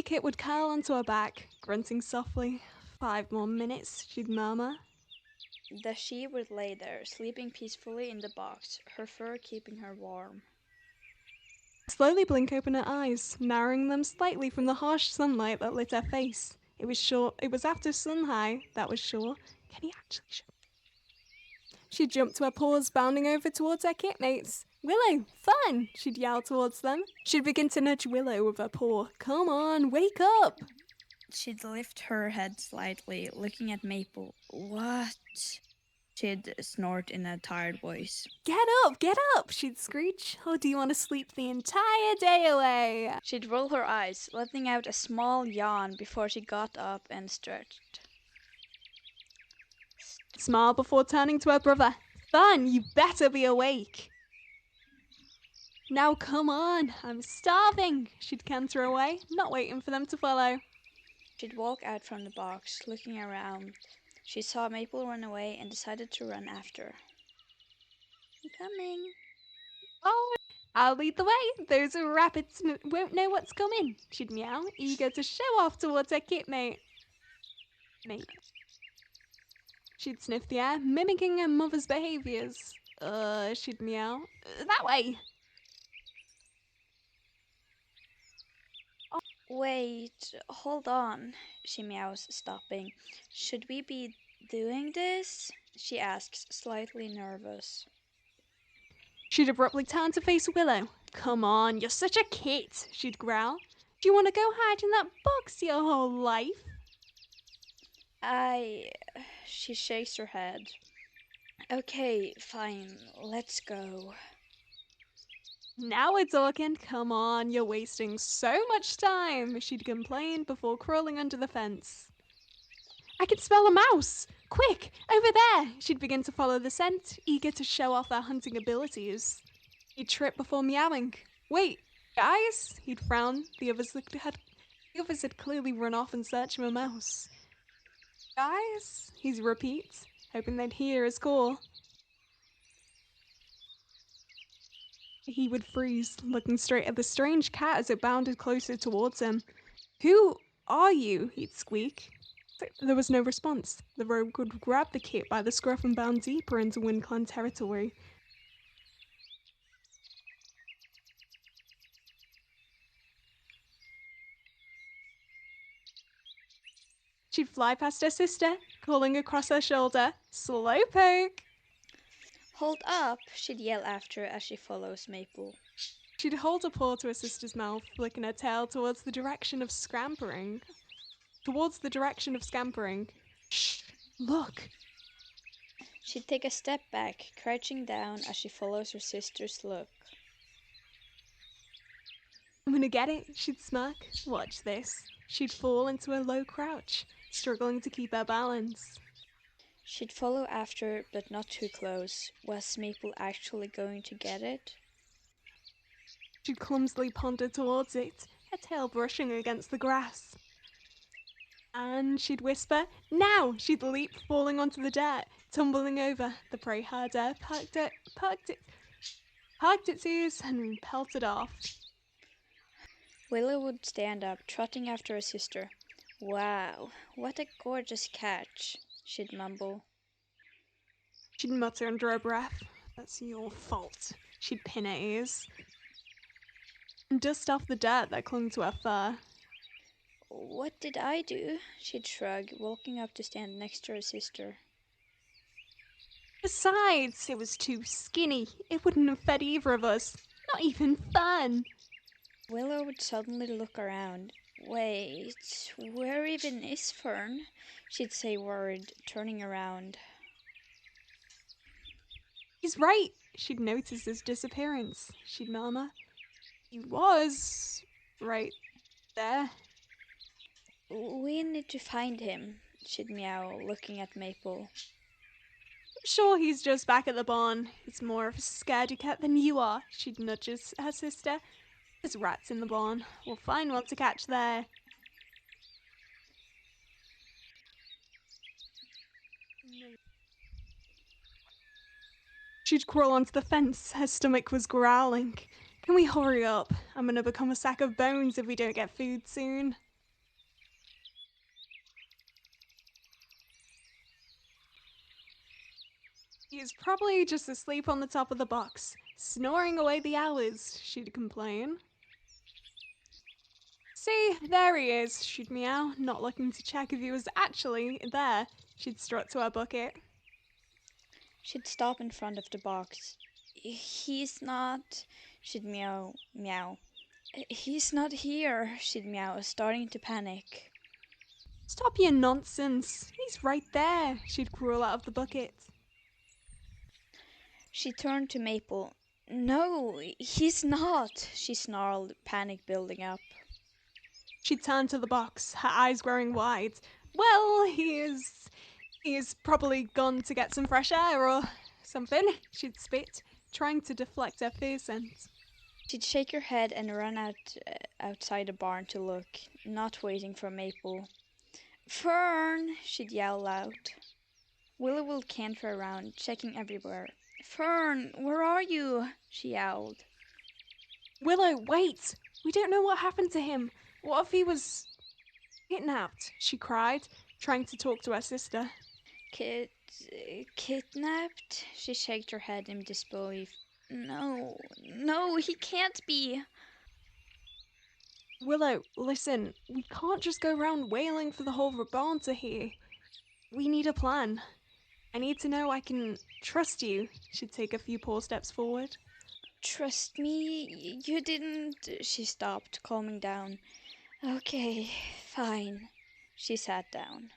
Kit would curl onto her back, grunting softly. 5 more minutes, she'd murmur. The she would lay there, sleeping peacefully in the box, her fur keeping her warm. Slowly blink open her eyes, narrowing them slightly from the harsh sunlight that lit her face. It was after sun high, that was sure. Can he actually show? She jumped to her paws, bounding over towards her kitmates. Willow, Fern! She'd yell towards them. She'd begin to nudge Willow with her paw. Come on, wake up! She'd lift her head slightly, looking at Maple. What? She'd snort in a tired voice. Get up, she'd screech. Or do you want to sleep the entire day away? She'd roll her eyes, letting out a small yawn before she got up and stretched. Smile before turning to her brother. Fern, you better be awake. Now come on, I'm starving. She'd canter away, not waiting for them to follow. She'd walk out from the box, looking around. She saw Maple run away and decided to run after. I'm coming. Oh, I'll lead the way. Those rabbits won't know what's coming. She'd meow, eager to show off towards her kitmate. She'd sniff the air, mimicking her mother's behaviours. She'd meow. That way. Wait, hold on, she meows, stopping. Should we be doing this? She asks, slightly nervous. She'd abruptly turn to face Willow. Come on, you're such a kid, she'd growl. Do you want to go hide in that box your whole life? She shakes her head. Okay, fine, let's go. Now we're talking. Come on, you're wasting so much time, she'd complain before crawling under the fence. I can smell a mouse! Quick, over there! She'd begin to follow the scent, eager to show off her hunting abilities. He'd trip before meowing. Wait, guys? He'd frown. The others had clearly run off in search of a mouse. Guys? He'd repeat, hoping they'd hear his call. He would freeze, looking straight at the strange cat as it bounded closer towards him. Who are you? He'd squeak. There was no response. The rogue would grab the kit by the scruff and bound deeper into WindClan territory. She'd fly past her sister, calling across her shoulder, Slowpoke! Hold up, she'd yell after as she follows Maple. She'd hold a paw to her sister's mouth, flicking her tail towards the direction of scampering. Shh! Look! She'd take a step back, crouching down as she follows her sister's look. I'm gonna get it, she'd smirk. Watch this. She'd fall into a low crouch, struggling to keep her balance. She'd follow after, but not too close. Was Maple actually going to get it? She'd clumsily ponder towards it, her tail brushing against the grass. And she'd whisper, now! She'd leap, falling onto the dirt, tumbling over. The prey heard her, parked its ears, and pelted off. Willow would stand up, trotting after her sister. Wow, what a gorgeous catch, she'd mumble. She'd mutter under her breath, that's your fault. She'd pin her ears and dust off the dirt that clung to her fur. What did I do? She'd shrug, walking up to stand next to her sister. Besides, it was too skinny. It wouldn't have fed either of us. Not even Fern. Willow would suddenly look around. Wait, where even is Fern? She'd say, worried, turning around. He's right. She'd notice his disappearance. She'd murmur. He was right there. We need to find him, she'd meow, looking at Maple. I'm sure he's just back at the barn. He's more of a scaredy cat than you are, she'd nudge her sister. There's rats in the barn. We'll find one to catch there. She'd crawl onto the fence. Her stomach was growling. Can we hurry up? I'm gonna become a sack of bones if we don't get food soon. He's probably just asleep on the top of the box, snoring away the hours, she'd complain. See, there he is, she'd meow, not looking to check if he was actually there. She'd strut to her bucket. She'd stop in front of the box. He's not, she'd meow, meow. He's not here, she'd meow, starting to panic. Stop your nonsense, he's right there, she'd crawl out of the bucket. She turned to Maple. No, he's not, she snarled, panic building up. She'd turn to the box, her eyes growing wide. Well, he's probably gone to get some fresh air or something, she'd spit, trying to deflect her fear sense. She'd shake her head and run outside the barn to look, not waiting for Maple. Fern, she'd yell out. Willow will canter around, checking everywhere. Fern, where are you? She yowled. Willow, wait! We don't know what happened to him. What if he was kidnapped? She cried, trying to talk to her sister. Kidnapped? She shook her head in disbelief. No, he can't be. Willow, listen, we can't just go around wailing for the whole barn to hear. We need a plan. I need to know I can trust you. She'd take a few poor steps forward. Trust me? You didn't. She stopped, calming down. Okay, fine. She sat down.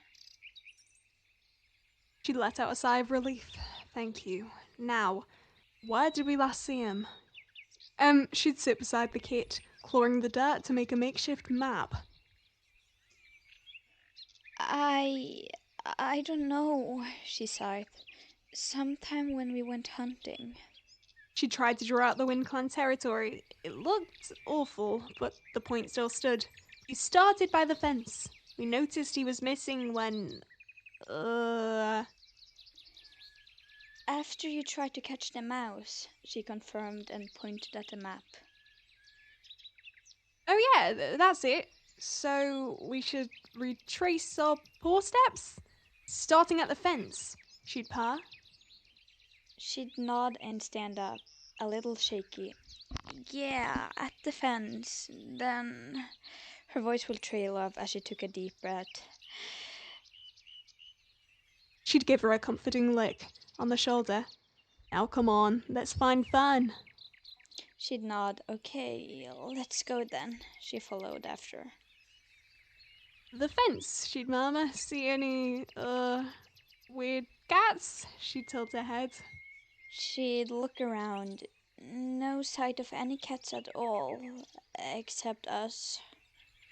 She'd let out a sigh of relief. Thank you. Now, where did we last see him? She'd sit beside the kit, clawing the dirt to make a makeshift map. I don't know, she sighed. Sometime when we went hunting. She tried to draw out the Wind Clan territory. It looked awful, but the point still stood. We started by the fence. We noticed he was missing when... After you tried to catch the mouse, she confirmed and pointed at the map. Oh yeah, that's it. So we should retrace our paw steps? Starting at the fence, she'd purr. She'd nod and stand up, a little shaky. Yeah, at the fence. Then her voice will trail off as she took a deep breath. She'd give her a comforting lick on the shoulder. Now come on, let's find Fern. She'd nod. Okay, let's go then. She followed after. The fence, she'd murmur. See any, weird cats? She'd tilt her head. She'd look around. No sight of any cats at all, except us.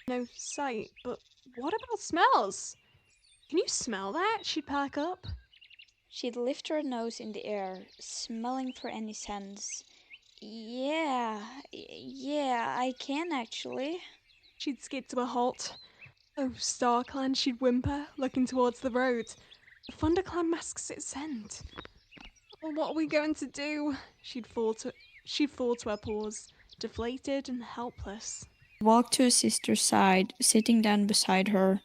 No sight, but what about smells? Can you smell that? She'd perk up. She'd lift her nose in the air, smelling for any scents. Yeah, I can actually. She'd skid to a halt. Oh, Star Clan, she'd whimper, looking towards the road. The Thunder Clan masks its scent. Well, what are we going to do? She'd fall to her paws, deflated and helpless. Walked to her sister's side, sitting down beside her.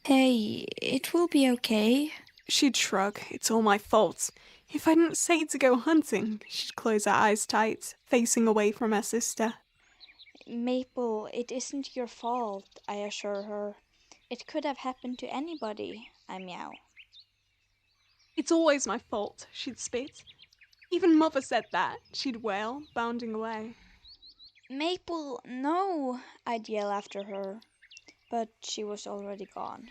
Hey, it will be okay. She'd shrug. It's all my fault. If I didn't say to go hunting, she'd close her eyes tight, facing away from her sister. Maple, it isn't your fault, I assure her. It could have happened to anybody, I meow. It's always my fault, she'd spit. Even Mother said that, she'd wail, bounding away. Maple, no, I'd yell after her. But she was already gone.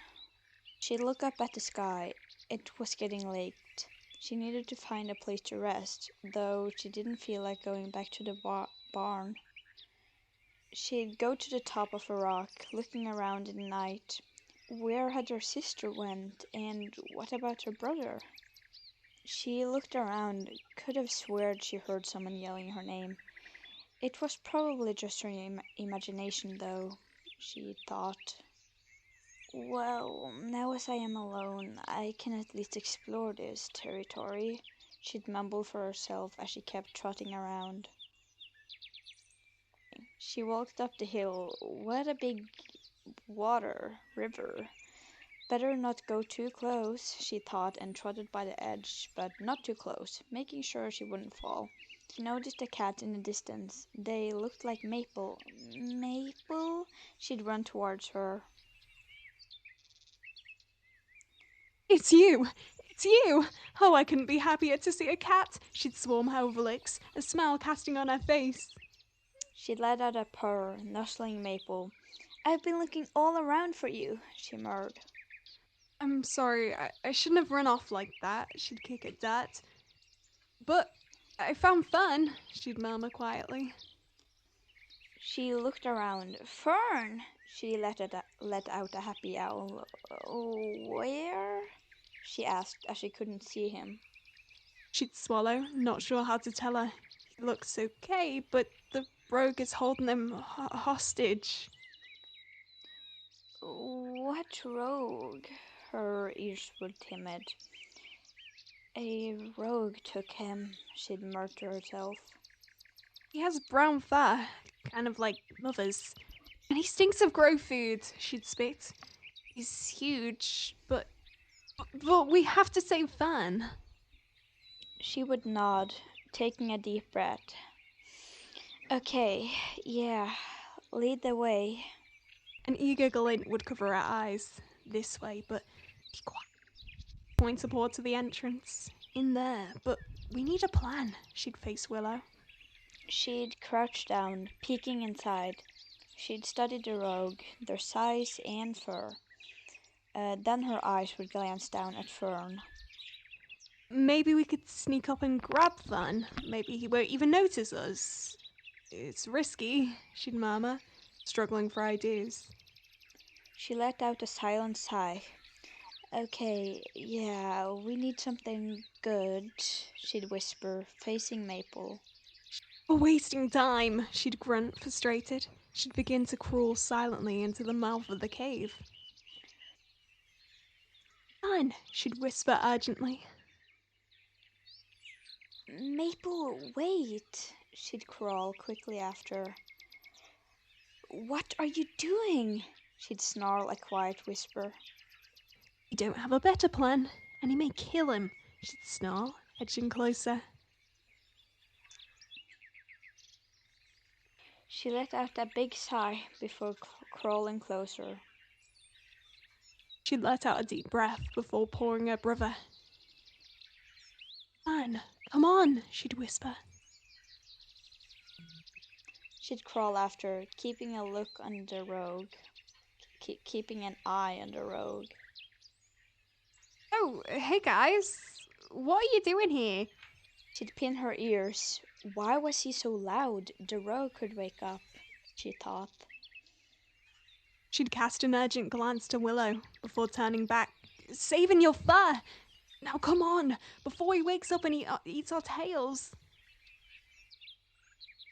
She'd look up at the sky. It was getting late. She needed to find a place to rest, though she didn't feel like going back to the barn. She'd go to the top of a rock, looking around in the night. Where had her sister went, and what about her brother? She looked around, could have sworn she heard someone yelling her name. It was probably just her imagination, though, she thought. Well, now as I am alone, I can at least explore this territory, she'd mumble for herself as she kept trotting around. She walked up the hill. What a big river. Better not go too close, she thought, and trotted by the edge, but not too close, making sure she wouldn't fall. She noticed a cat in the distance. They looked like Maple. Maple? She'd run towards her. It's you! It's you! Oh, I couldn't be happier to see a cat! She'd swarm over licks, a smile casting on her face. She let out a purr, nuzzling Maple. I've been looking all around for you, she murmured. I'm sorry, I shouldn't have run off like that, she'd kick at dirt. But I found Fern, she'd murmur quietly. She looked around. Fern! She let out a happy owl. Where? She asked as she couldn't see him. She'd swallow, not sure how to tell her. He looks okay, but the rogue is holding him hostage. What rogue? Her ears were timid. A rogue took him, she'd murmured to herself. He has brown fur, kind of like Mother's. And he stinks of grow food, she'd spit. He's huge, but we have to save Fern. She would nod, taking a deep breath. Okay, yeah, lead the way. An eager glint would cover her eyes. This way, but be quiet. Point support to the entrance. In there, but we need a plan, she'd face Willow. She'd crouched down, peeking inside. She'd studied the rogue, their size and fur. Then her eyes would glance down at Fern. Maybe we could sneak up and grab Fern. Maybe he won't even notice us. It's risky, she'd murmur, struggling for ideas. She let out a silent sigh. Okay, yeah, we need something good, she'd whisper, facing Maple. We're wasting time, she'd grunt, frustrated. She'd begin to crawl silently into the mouth of the cave. Fern, she'd whisper urgently. Maple, wait, she'd crawl quickly after. What are you doing? She'd snarl a quiet whisper. We don't have a better plan, and he may kill him, she'd snarl, edging closer. She let out a big sigh before crawling closer. She'd let out a deep breath before pouring her brother. Fern, come on, she'd whisper. She'd crawl after, keeping a look on the rogue. Keeping an eye on the rogue. Oh, hey guys. What are you doing here? She'd pin her ears. Why was he so loud? The rogue could wake up, she thought. She'd cast an urgent glance to Willow before turning back. Saving your fur! Now come on, before he wakes up and eats our tails.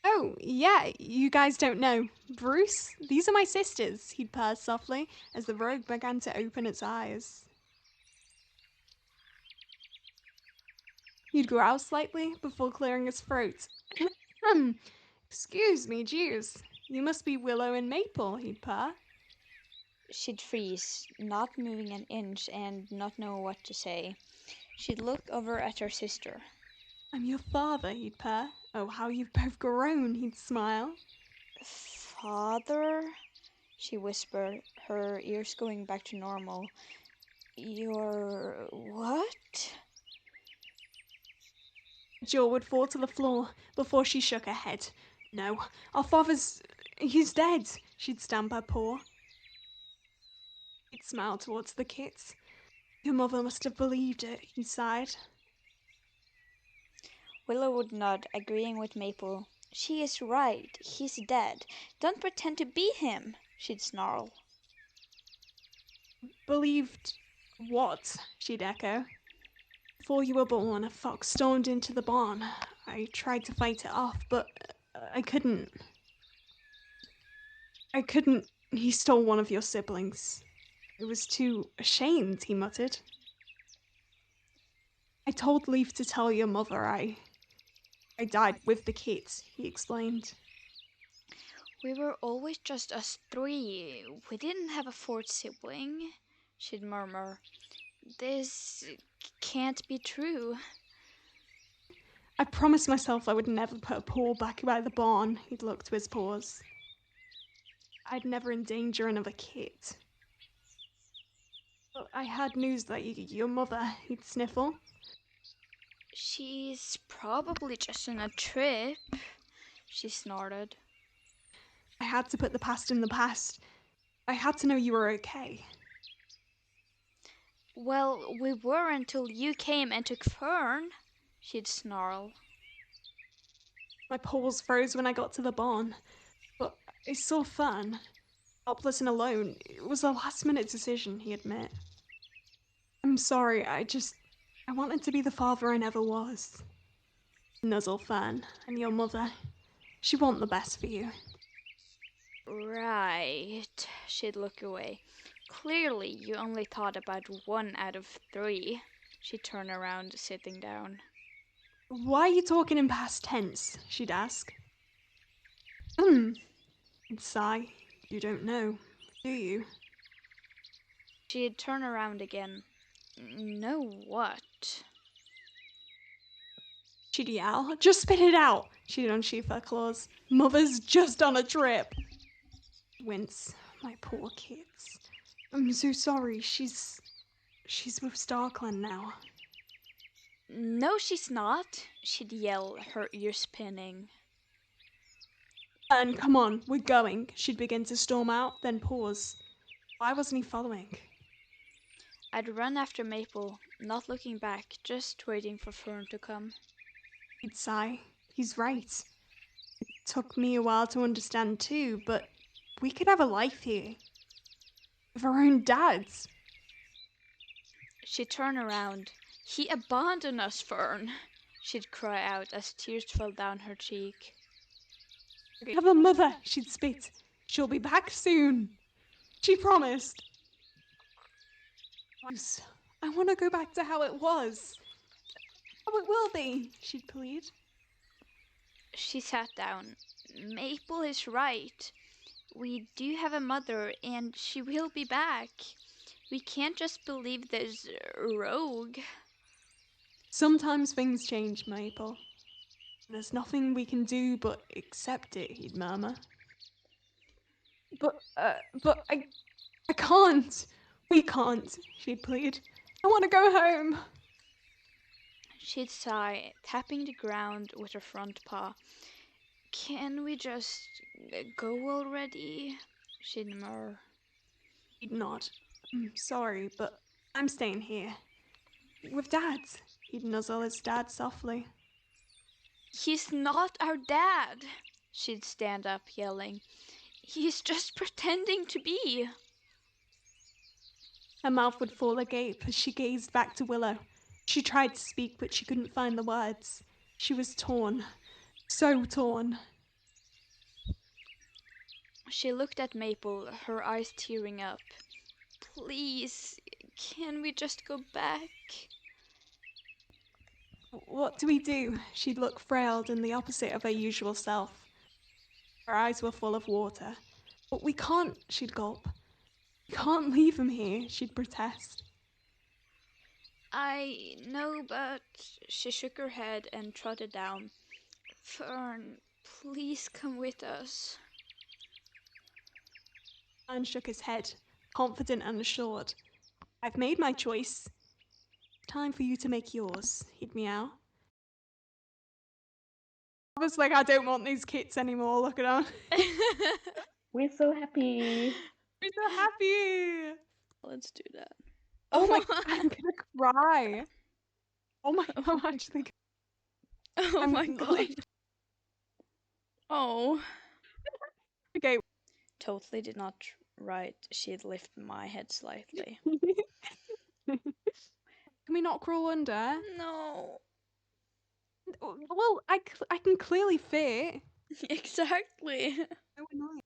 Oh, yeah, you guys don't know. Bruce, these are my sisters, he'd purr softly as the rogue began to open its eyes. He'd growl slightly before clearing his throat. Excuse me, Jews. You must be Willow and Maple, he'd purr. She'd freeze, not moving an inch and not know what to say. She'd look over at her sister. I'm your father, he'd purr. Oh, how you've both grown, he'd smile. Father? She whispered, her ears going back to normal. You're what? Jaw would fall to the floor before she shook her head. No, our father's... he's dead, she'd stamp her paw. He'd smile towards the kids. Your mother must have believed it, he sighed. Willow would nod, agreeing with Maple. She is right. He's dead. Don't pretend to be him, she'd snarl. Believed what? She'd echo. Before you were born, a fox stormed into the barn. I tried to fight it off, but I couldn't. He stole one of your siblings. I was too ashamed, he muttered. I told Leaf to tell your mother I died with the kids, he explained. We were always just us three. We didn't have a fourth sibling, she'd murmur. This can't be true. I promised myself I would never put a paw back by the barn. He'd look to his paws. I'd never endanger another kid. But I had news that your mother, he'd sniffle. She's probably just on a trip, she snorted. I had to put the past in the past. I had to know you were okay. Well, we were until you came and took Fern, she'd snarl. My paws froze when I got to the barn, but I saw Fern. Helpless and alone. It was a last-minute decision, he admit. I'm sorry, I wanted to be the father I never was. Nuzzle Fern, and your mother. She want the best for you. Right, she'd look away. Clearly, you only thought about 1 out of 3. She'd turn around, sitting down. Why are you talking in past tense? She'd ask. He'd sigh. You don't know, do you? She'd turn around again. Know what? She'd yell. Just spit it out! She'd unsheath her claws. Mother's just on a trip! Wince. My poor kids. I'm so sorry. She's with Starkland now. No, she's not, she'd yell, her ears spinning. And come on, we're going. She'd begin to storm out, then pause. Why wasn't he following? I'd run after Maple, not looking back, just waiting for Fern to come. He'd sigh. He's right. It took me a while to understand too, but we could have a life here. With our own dads. She'd turn around. He abandoned us, Fern, she'd cry out as tears fell down her cheek. We have a mother, she'd spit. She'll be back soon. She promised. I want to go back to how it was. How it will be, she'd plead. She sat down. Maple is right. We do have a mother, and she will be back. We can't just believe this rogue. Sometimes things change, Maple. There's nothing we can do but accept it, he'd murmur. But I can't. We can't, she'd plead. I want to go home. She'd sigh, tapping the ground with her front paw. Can we just go already? She'd murmur. He'd nod. I'm sorry, but I'm staying here. With Dad. He'd nuzzle his dad softly. He's not our dad, she'd stand up, yelling. He's just pretending to be. Her mouth would fall agape as she gazed back to Willow. She tried to speak, but she couldn't find the words. She was torn. So torn. She looked at Maple, her eyes tearing up. Please, can we just go back? What do we do? She'd look frailed and the opposite of her usual self. Her eyes were full of water. But we can't, she'd gulp. We can't leave him here, she'd protest. I know, but she shook her head and trotted down. Fern, please come with us. Fern shook his head, confident and assured. I've made my choice. Time for you to make yours, he'd meow. I was like, I don't want these kits anymore, look at them. We're so happy. We're so happy. Let's do that. Oh my God, I'm gonna cry. Oh my God, I'm actually Oh I'm my god. Oh. Okay. Totally did not right. She'd lift my head slightly. Can we not crawl under? No. Well, I can clearly fit. Exactly. So annoying.